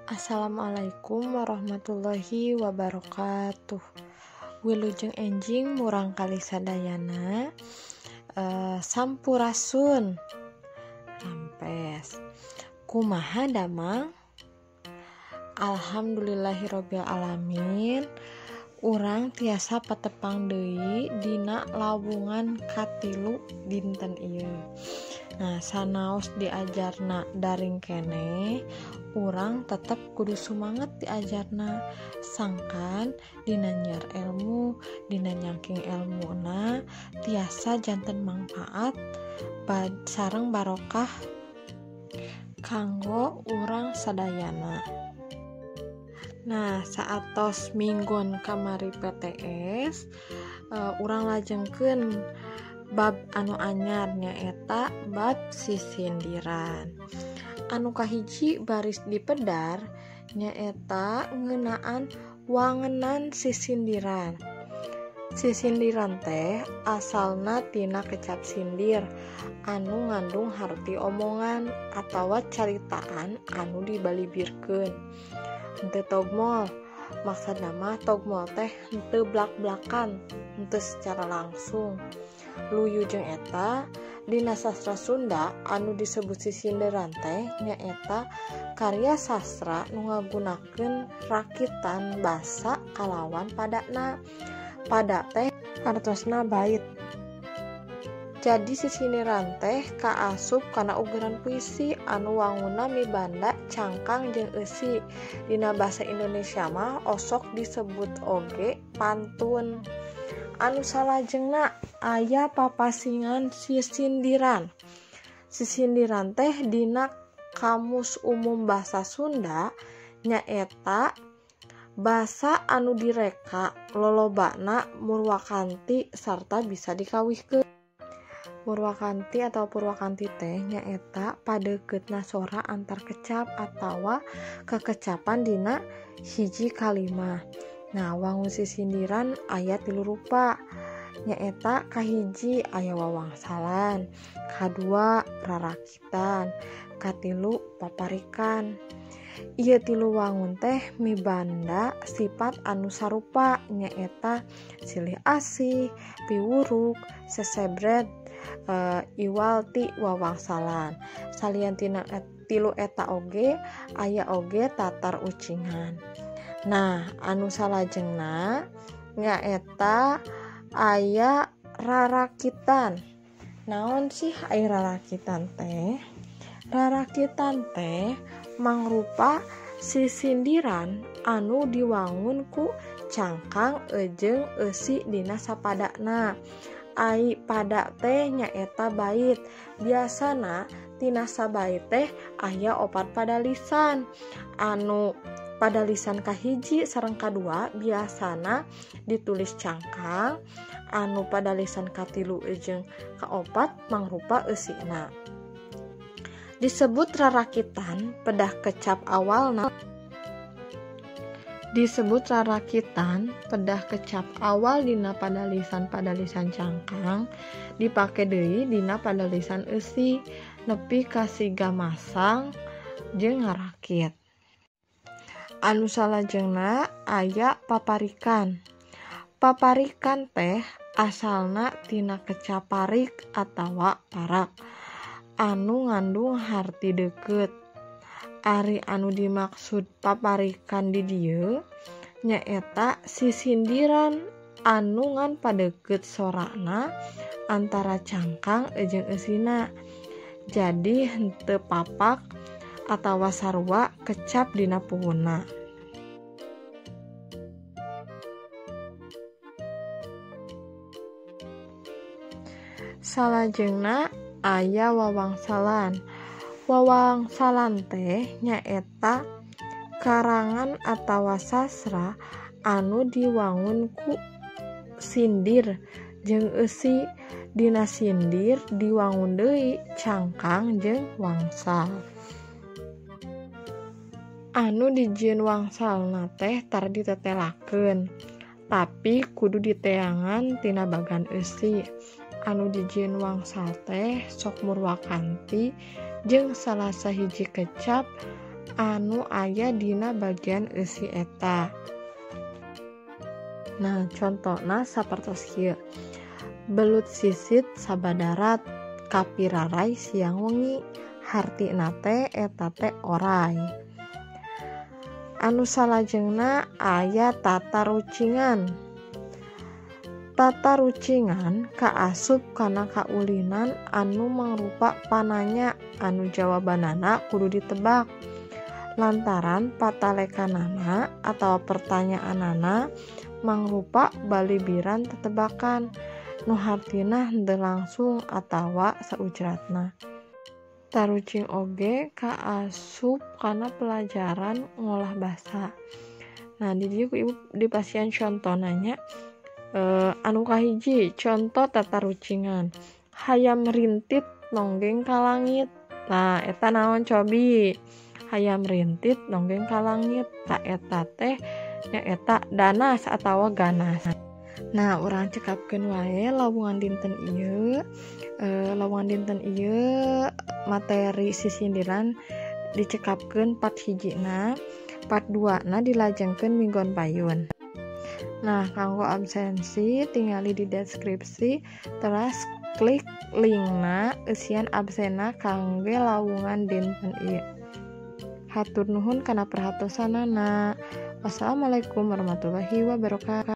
Assalamualaikum warahmatullahi wabarakatuh. Wilujeng enjing murang kali sadayana sampurasun rampes kumaha damang. Alhamdulillahirabbil alamin. Urang tiasa patepang deui dina lawungan katilu dinten ieu. Nah, sanaos diajarna daring keneh, urang tetep kudu sumanget diajarna. Sangkan dina nyiar ilmu, dina nyangking ilmuna tiasa janten manfaat sareng barokah kanggo urang sadayana. Nah, saatos minggon kamari PTS, urang lajengkeun bab anu anyar nyaeta bab sisindiran. Anu kahiji baris dipedar nyaeta ngeunaan wangenan sisindiran. Sisindiran teh asalna tina kecap sindir anu ngandung harti omongan atawa caritaan anu dibalibirkeun. Henteu togmol, maksudna mah togmol teh henteu blak-blakan, henteu secara langsung. Luyujeng eta dina sastra Sunda anu disebut sisindiran teh nyaeta karya sastra nu ngagunakeun rakitan basa kalawan padana. Pada teh artosna bait. Jadi sisindiran teh kaasup kana ugeran puisi anu wangunna mibanda cangkang jeung eusi. Dina basa Indonesia mah osok disebut oge pantun. Anu salajengna aya papasingan sisindiran. Sisindiran teh dina Kamus Umum Basa Sunda nyaeta basa anu direka lolobana murwakanti sarta bisa dikawihkeun. Murwakanti atau purwakanti teh nyaeta padeuketna sora antar kecap atawa kekecapan dina hiji kalimah. Nah, wangun sisindiran aya 3 rupa. Nyaeta kahiji aya wawangsalan, kadua rarakitan, katilu paparikan. Ieu 3 wangun teh mibanda sifat anu sarupa nyaeta silih asih, piwuruk, sesebred, iwal ti wawangsalan. Salian tina 3 eta oge aya oge tatar ucingan. Nah, anu salajengna nyaeta aya rarakitan. Naon sih aya rarakitan teh? Rarakitan teh mangrupa sisindiran anu diwangun ku cangkang jeung eusi dina sapadana. Ai pada teh nyaeta bait. Biasana tina sabait teh aya 4 padalisan. Anu padalisan kahiji sareng kadua biasana ditulis cangkang. Anu padalisan katilu jeung kaopat mangrupa eusina. Disebut rarakitan pedah kecap awalna. Disebut rarakitan pedah kecap awal dina padalisan cangkang dipake deui dina padalisan eusi nepi ka siga masang jeung ngarakit. Anu salajengna aya paparikan. Paparikan teh asalna tina kecap parik atawa parak anu ngandung harti deukeut. Ari anu dimaksud paparikan di dieu nyaeta sisindiran anu ngan padeukeut sorana antara cangkang jeung eusina. Jadi henteu papak atawa sarua kecap dina puguhna. Salajengna aya wawangsalan. Wawangsalan teh nyaeta karangan atawa sastra anu diwangun ku sindir jeung eusi. Dina sindir diwangun deui cangkang jeung wangsal. Anu dijieun wangsalna teh tar ditetelakeun, tapi kudu diteangan tina bagan eusi. Anu dijieun wangsal teh sok murwakanti jeung salah sahiji kecap anu aya dina bagian eusi eta. Nah, contona sapertos kieu. Belut sisit sabadarat kapirarai siang wengi, hartina teh eta teh oray. Anu salajengna aya tata rucingan. Tata rucingan kaasup kana kaulinan anu mangrupa pananya anu jawabanana kudu ditebak. Lantaran patalekanana atawa pertanyaanana mangrupa balibiran tetebakan nu hartina henteu langsung atawa saujratna. Tarucing oge kaasup kana pelajaran ngolah basa. Nah, di dieu ibu dipasieun contonanya. Anu kahiji contoh tata rucingan, hayam rintit nonggeng ka langit. Nah, eta naon cobi? Hayam rintit nonggeng ka langit, tak eta teh nyaeta danas atawa ganas. Nah, urang cekapkeun wae lawungan dinten ieu. Lawungan dinten ieu materi sisindiran dicekapkeun part hijina, part 2 na dilajengkeun minggon payun. Nah, kanggo absensi tingali di deskripsi terus klik linkna eusian absenna kangge lawungan dinten ieu. Hatur nuhun kana perhatosanana. Wassalamualaikum warahmatullahi wabarakatuh.